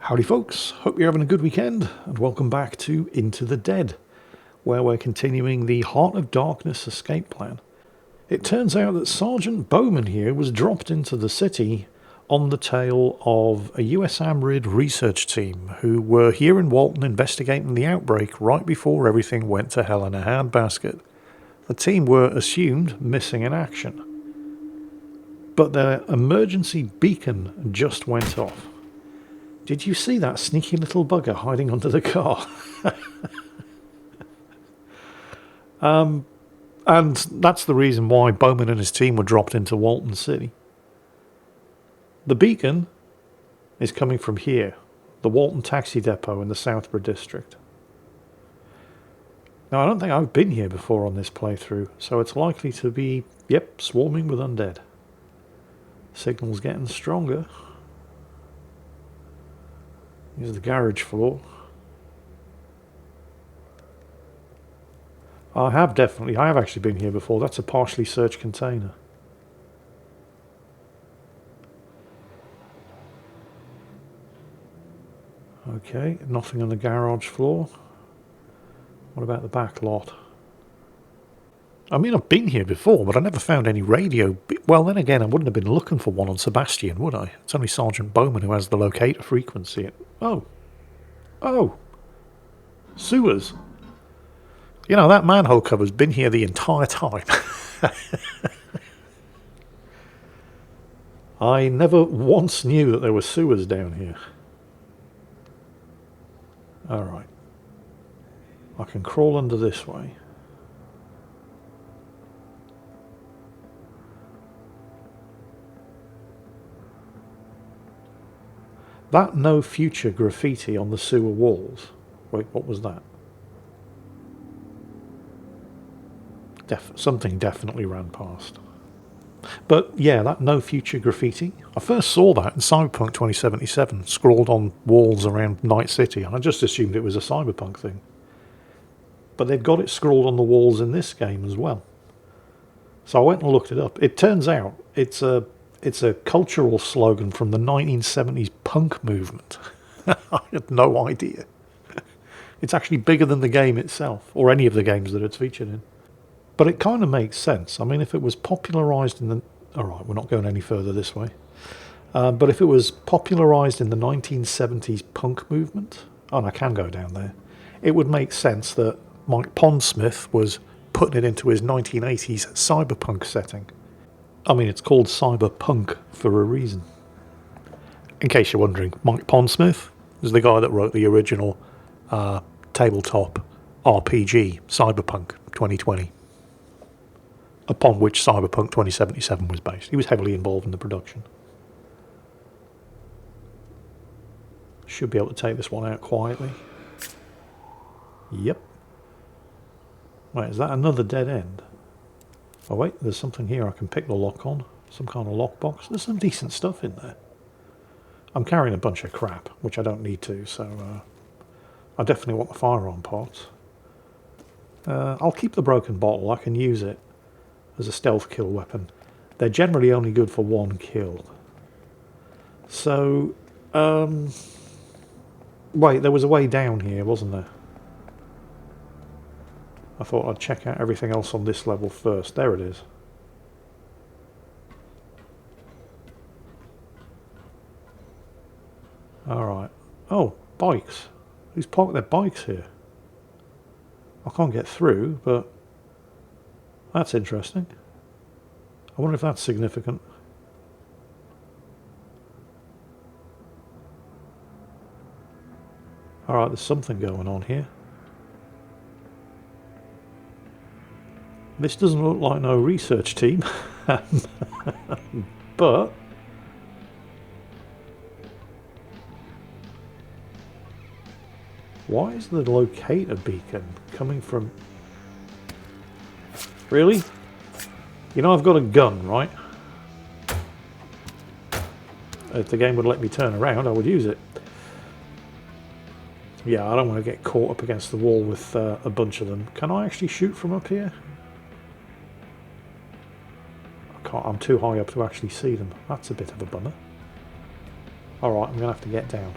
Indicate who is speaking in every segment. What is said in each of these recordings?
Speaker 1: Howdy folks, hope you're having a good weekend and welcome back to Into the Dead, where we're continuing the Heart of Darkness escape plan. It turns out that Sergeant Bowman here was dropped into the city on the tail of a USAMRIID research team who were here in Walton investigating the outbreak right before everything went to hell in a handbasket. The team were assumed missing in action, but their emergency beacon just went off. Did you see that sneaky little bugger hiding under the car? And that's the reason why Bowman and his team were dropped into Walton City. The beacon is coming from here, the Walton Taxi Depot in the Southborough district. Now, I don't think I've been here before on this playthrough, so it's likely to be, swarming with undead. Signal's getting stronger. Here's the garage floor. I have actually been here before. That's a partially searched container. Okay, nothing on the garage floor. What about the back lot? I mean, I've been here before, but I never found any radio. Well, then again, I wouldn't have been looking for one on Sebastian, would I? It's only Sergeant Bowman who has the locator frequency. Oh. Sewers. You know, that manhole cover's been here the entire time. I never once knew that there were sewers down here. Alright. I can crawl under this way. That no future graffiti on the sewer walls. Wait, what was that? Something definitely ran past. But yeah, that no future graffiti. I first saw that in Cyberpunk 2077, scrawled on walls around Night City, and I just assumed it was a Cyberpunk thing. But they've got it scrawled on the walls in this game as well. So I went and looked it up. It turns out it's a cultural slogan from the 1970s punk movement. I had no idea. It's actually bigger than the game itself, or any of the games that it's featured in. But it kind of makes sense. I mean, if it was popularised in the... Alright, we're not going any further this way. But if it was popularised in the 1970s punk movement, and I can go down there, it would make sense that Mike Pondsmith was putting it into his 1980s cyberpunk setting. I mean, it's called cyberpunk for a reason. In case you're wondering, Mike Pondsmith is the guy that wrote the original tabletop RPG, Cyberpunk 2020, upon which Cyberpunk 2077 was based. He was heavily involved in the production. Should be able to take this one out quietly. Yep. Wait, is that another dead end? Oh wait, there's something here I can pick the lock on. Some kind of lockbox. There's some decent stuff in there. I'm carrying a bunch of crap, which I don't need to, so I definitely want the firearm parts. I'll keep the broken bottle. I can use it as a stealth kill weapon. They're generally only good for one kill. So, wait, there was a way down here, wasn't there? I thought I'd check out everything else on this level first. There it is. Alright. Oh, bikes. Who's parked their bikes here? I can't get through, but that's interesting. I wonder if that's significant. Alright, there's something going on here. This doesn't look like no research team, but why is the locator beacon coming from... Really? You know I've got a gun, right? If the game would let me turn around, I would use it. Yeah, I don't want to get caught up against the wall with a bunch of them. Can I actually shoot from up here? I'm too high up to actually see them. That's a bit of a bummer. Alright, I'm going to have to get down.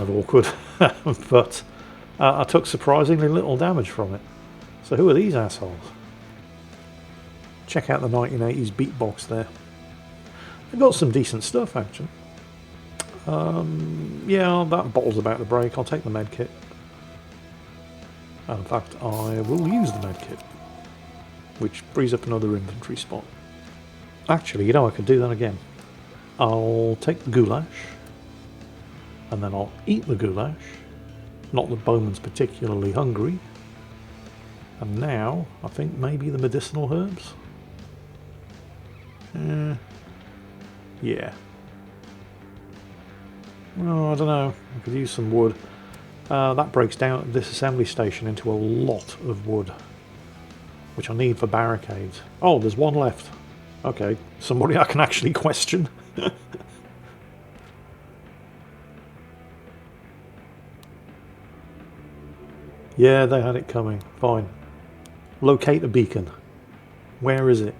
Speaker 1: of awkward, but I took surprisingly little damage from it. So who are these assholes? Check out the 1980s beatbox there. They've got some decent stuff, actually. Yeah, that bottle's about to break. I'll take the med kit. And in fact, I will use the med kit, which frees up another inventory spot. Actually, I could do that again. I'll take the goulash, and then I'll eat the goulash. Not that Bowman's particularly hungry. And now, I think maybe the medicinal herbs? Yeah. Oh, I don't know. I could use some wood. That breaks down this assembly station into a lot of wood, which I need for barricades. Oh, there's one left. Okay, somebody I can actually question. Yeah, they had it coming. Fine. Locate a beacon. Where is it?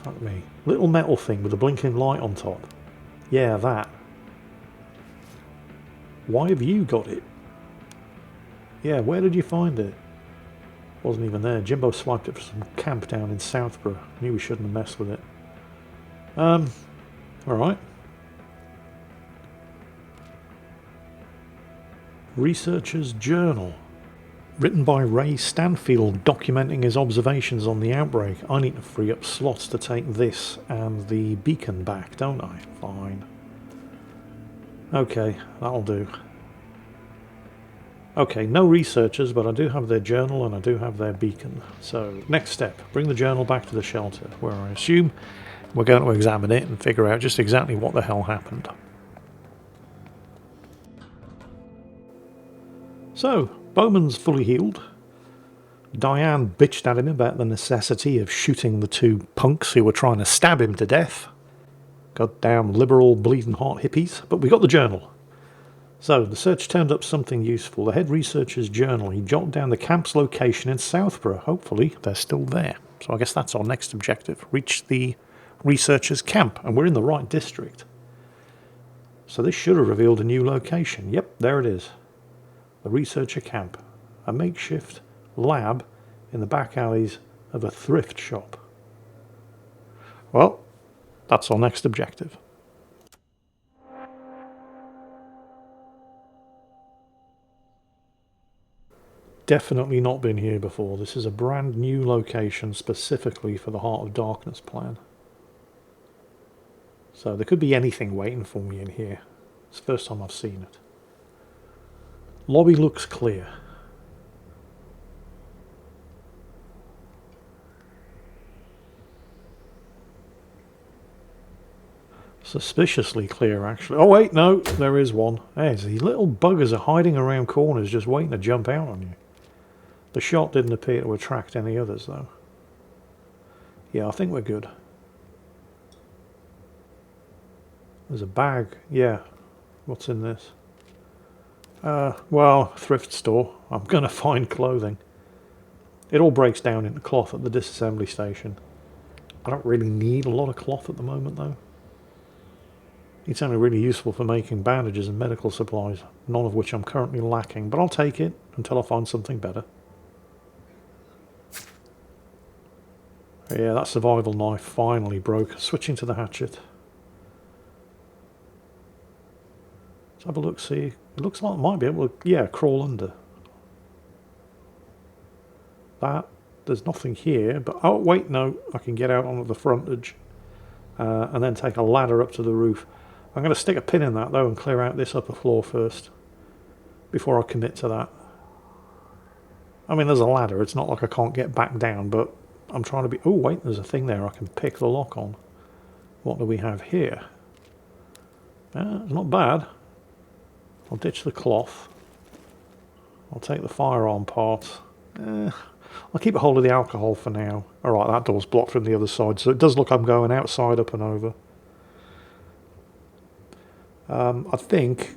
Speaker 1: Fuck me. Little metal thing with a blinking light on top. Yeah, that. Why have you got it? Yeah, where did you find it? Wasn't even there. Jimbo swiped it for some camp down in Southborough. Knew we shouldn't have messed with it. Alright. Researcher's Journal. Written by Ray Stanfield, documenting his observations on the outbreak. I need to free up slots to take this and the beacon back, don't I? Fine. Okay, that'll do. Okay, no researchers, but I do have their journal and I do have their beacon. So, next step, bring the journal back to the shelter, where I assume we're going to examine it and figure out just exactly what the hell happened. So, Bowman's fully healed. Diane bitched at him about the necessity of shooting the two punks who were trying to stab him to death. Goddamn liberal bleeding heart hippies. But we got the journal. So, the search turned up something useful. The head researcher's journal. He jotted down the camp's location in Southborough. Hopefully, they're still there. So I guess that's our next objective. Reach the researcher's camp. And we're in the right district. So this should have revealed a new location. Yep, there it is. The researcher camp. A makeshift lab in the back alleys of a thrift shop. Well, that's our next objective. Definitely not been here before. This is a brand new location specifically for the Heart of Darkness plan. So there could be anything waiting for me in here. It's the first time I've seen it. Lobby looks clear. Suspiciously clear, actually. Oh, wait, no, there is one. Hey, these little buggers are hiding around corners just waiting to jump out on you. The shot didn't appear to attract any others, though. Yeah, I think we're good. There's a bag. Yeah. What's in this? Well, thrift store. I'm going to find clothing. It all breaks down into cloth at the disassembly station. I don't really need a lot of cloth at the moment, though. It's only really useful for making bandages and medical supplies, none of which I'm currently lacking, but I'll take it until I find something better. Yeah, that survival knife finally broke. Switching to the hatchet. Let's have a look, see. It looks like I might be able to, yeah, crawl under. That, there's nothing here, but, oh, wait, no, I can get out onto the frontage and then take a ladder up to the roof. I'm going to stick a pin in that, though, and clear out this upper floor first before I commit to that. I mean, there's a ladder. It's not like I can't get back down, but I'm trying to be... Oh, wait, there's a thing there I can pick the lock on. What do we have here? It's not bad. I'll ditch the cloth. I'll take the firearm parts. I'll keep a hold of the alcohol for now. Alright, that door's blocked from the other side, so it does look I'm going outside, up and over. I think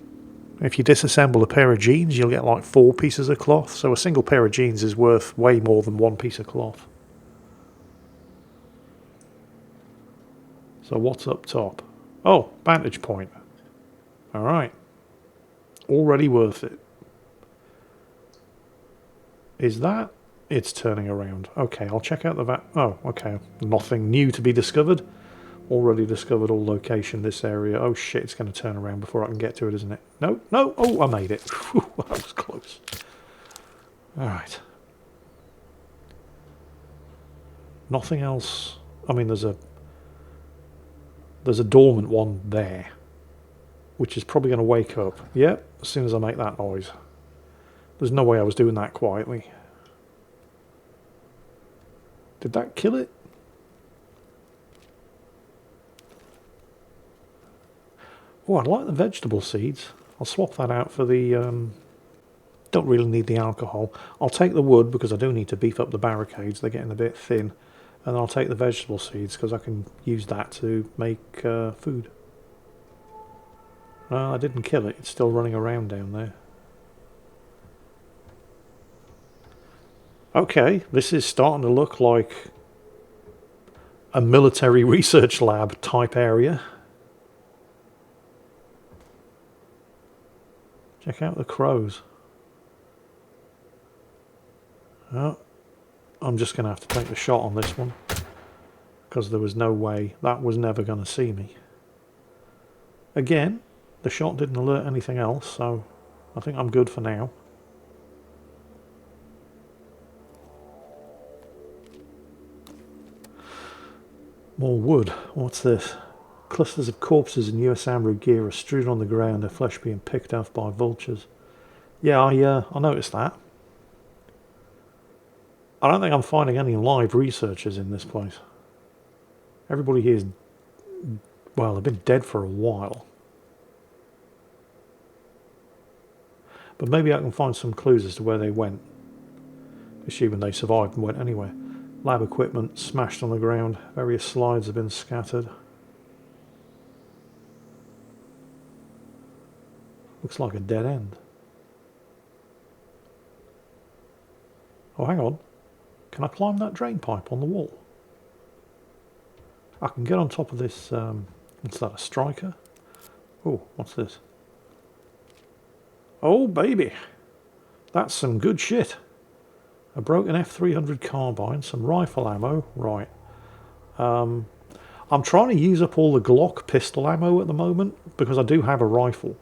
Speaker 1: if you disassemble a pair of jeans, you'll get like 4 pieces of cloth. So a single pair of jeans is worth way more than 1 piece of cloth. So what's up top? Oh, vantage point. Alright. Already worth it. Is that? It's turning around. Okay, I'll check out the oh, okay. Nothing new to be discovered. Already discovered all location this area. Oh shit, it's going to turn around before I can get to it, isn't it? No, no. Oh, I made it. Whew, that was close. Alright. Nothing else. I mean, there's a dormant one there, which is probably going to wake up. Yep, as soon as I make that noise. There's no way I was doing that quietly. Did that kill it? Oh, I like the vegetable seeds. I'll swap that out for the... don't really need the alcohol. I'll take the wood because I do need to beef up the barricades. They're getting a bit thin. And I'll take the vegetable seeds because I can use that to make food. Well, I didn't kill it. It's still running around down there. Okay, this is starting to look like a military research lab type area. Check out the crows. Oh, I'm just going to have to take the shot on this one because there was no way that was never going to see me. Again, the shot didn't alert anything else, so I think I'm good for now. More wood. What's this? Clusters of corpses in USAMRIID gear are strewn on the ground, their flesh being picked off by vultures. Yeah, I noticed that. I don't think I'm finding any live researchers in this place. Everybody here is... well, they've been dead for a while. But maybe I can find some clues as to where they went. Assuming they survived and went anywhere. Lab equipment smashed on the ground. Various slides have been scattered. Looks like a dead end. Oh, hang on. Can I climb that drain pipe on the wall? I can get on top of this... what's that, a striker? Oh, what's this? Oh, baby. That's some good shit. A broken F300 carbine, some rifle ammo. Right. I'm trying to use up all the Glock pistol ammo at the moment because I do have a rifle.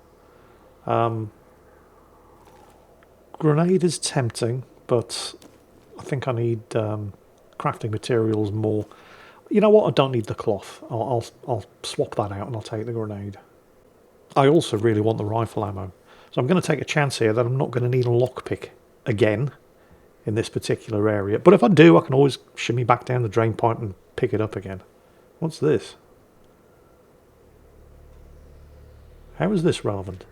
Speaker 1: Grenade is tempting, but I think I need crafting materials more. You know what? I don't need the cloth. I'll swap that out and I'll take the grenade. I also really want the rifle ammo. So I'm going to take a chance here that I'm not going to need a lockpick again in this particular area. But if I do, I can always shimmy back down the drain pipe and pick it up again. What's this? How is this relevant?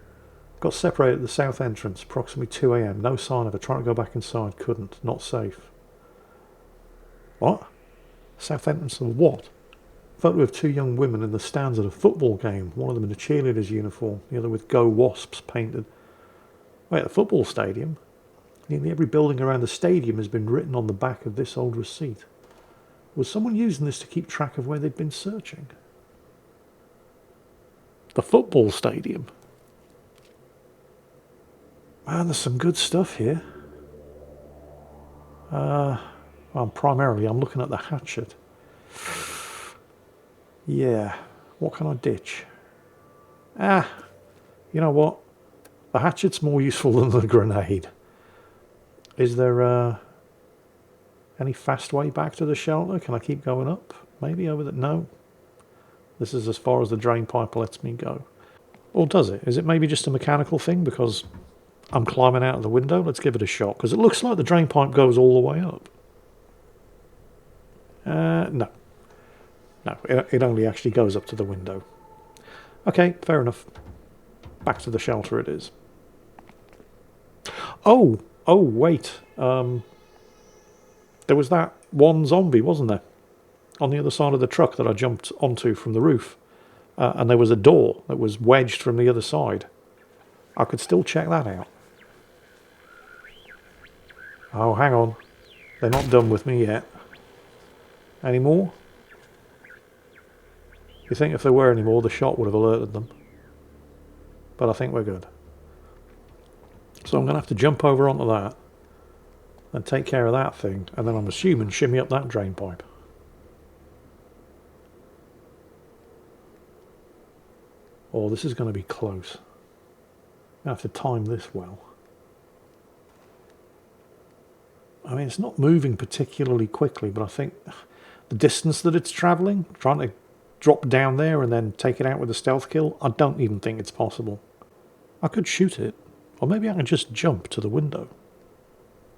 Speaker 1: Got separated at the south entrance, approximately 2 AM. No sign of her. Trying to go back inside. Couldn't. Not safe. What? South entrance of what? Photo of 2 young women in the stands at a football game. One of them in a cheerleader's uniform. The other with Go Wasps painted. Wait, a football stadium? Nearly every building around the stadium has been written on the back of this old receipt. Was someone using this to keep track of where they'd been searching? The football stadium? Man, there's some good stuff here. Well, primarily I'm looking at the hatchet. Yeah, what can I ditch? You know what? The hatchet's more useful than the grenade. Is there any fast way back to the shelter? Can I keep going up? Maybe over the... No. This is as far as the drain pipe lets me go. Or does it? Is it maybe just a mechanical thing because I'm climbing out of the window? Let's give it a shot, because it looks like the drain pipe goes all the way up. No. No, it only actually goes up to the window. Okay, fair enough. Back to the shelter it is. Oh, wait. There was that one zombie, wasn't there? On the other side of the truck that I jumped onto from the roof. And there was a door that was wedged from the other side. I could still check that out. Oh, hang on. They're not done with me yet. Any more? You think if there were any more, the shot would have alerted them. but I think we're good. So I'm going to have to jump over onto that and take care of that thing, and then I'm assuming shimmy up that drain pipe. Oh, this is going to be close. I have to time this well. I mean, it's not moving particularly quickly, but I think the distance that it's travelling, trying to drop down there and then take it out with a stealth kill, I don't even think it's possible. I could shoot it, or maybe I can just jump to the window.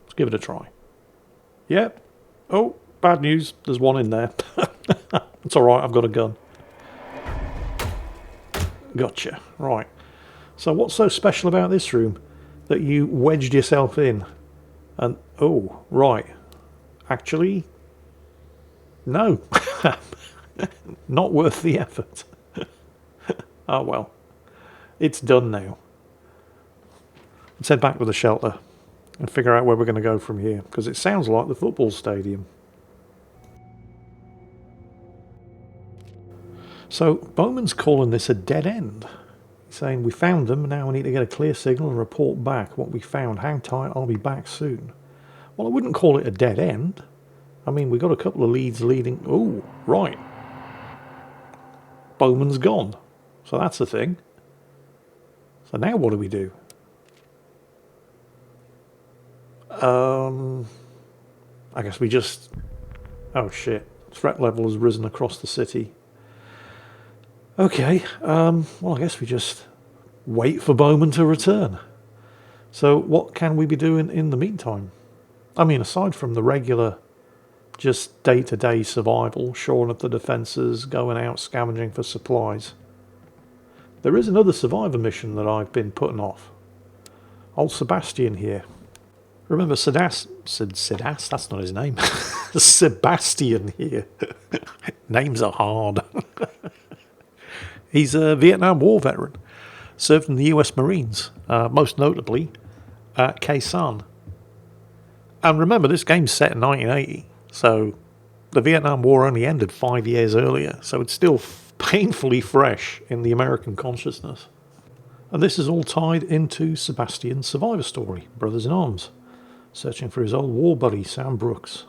Speaker 1: Let's give it a try. Yep. Oh, bad news. There's one in there. It's alright, I've got a gun. Gotcha. Right. So what's so special about this room that you wedged yourself in? And, oh, right. Actually, no. Not worth the effort. Oh well. It's done now. Let's head back to the shelter and figure out where we're going to go from here, because it sounds like the football stadium. So Bowman's calling this a dead end. He's saying we found them, now we need to get a clear signal and report back what we found. Hang tight, I'll be back soon. Well, I wouldn't call it a dead end. I mean, we got a couple of leads leading... Oh, right. Bowman's gone. So that's the thing. So now what do we do? I guess we just... Oh shit. Threat level has risen across the city. Okay, well I guess we just wait for Bowman to return. So what can we be doing in the meantime? I mean, aside from the regular, just day-to-day survival, shoring up the defences, going out scavenging for supplies, there is another survivor mission that I've been putting off. Old Sebastian here. Remember Sidas? That's not his name. Sebastian here. Names are hard. He's a Vietnam War veteran. Served in the US Marines, most notably at Khe Sanh. And remember, this game's set in 1980, so the Vietnam War only ended 5 years earlier, so it's still painfully fresh in the American consciousness. And this is all tied into Sebastian's survivor story, Brothers in Arms, searching for his old war buddy, Sam Brooks.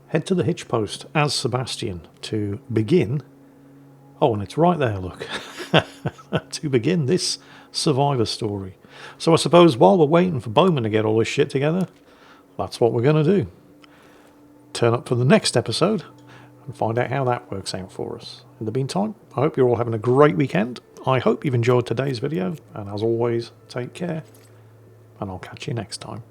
Speaker 1: Head to the hitch post as Sebastian to begin... Oh, and it's right there, look. To begin this survivor story. So I suppose while we're waiting for Bowman to get all this shit together, that's what we're going to do. Turn up for the next episode and find out how that works out for us. In the meantime, I hope you're all having a great weekend. I hope you've enjoyed today's video, and as always, take care, and I'll catch you next time.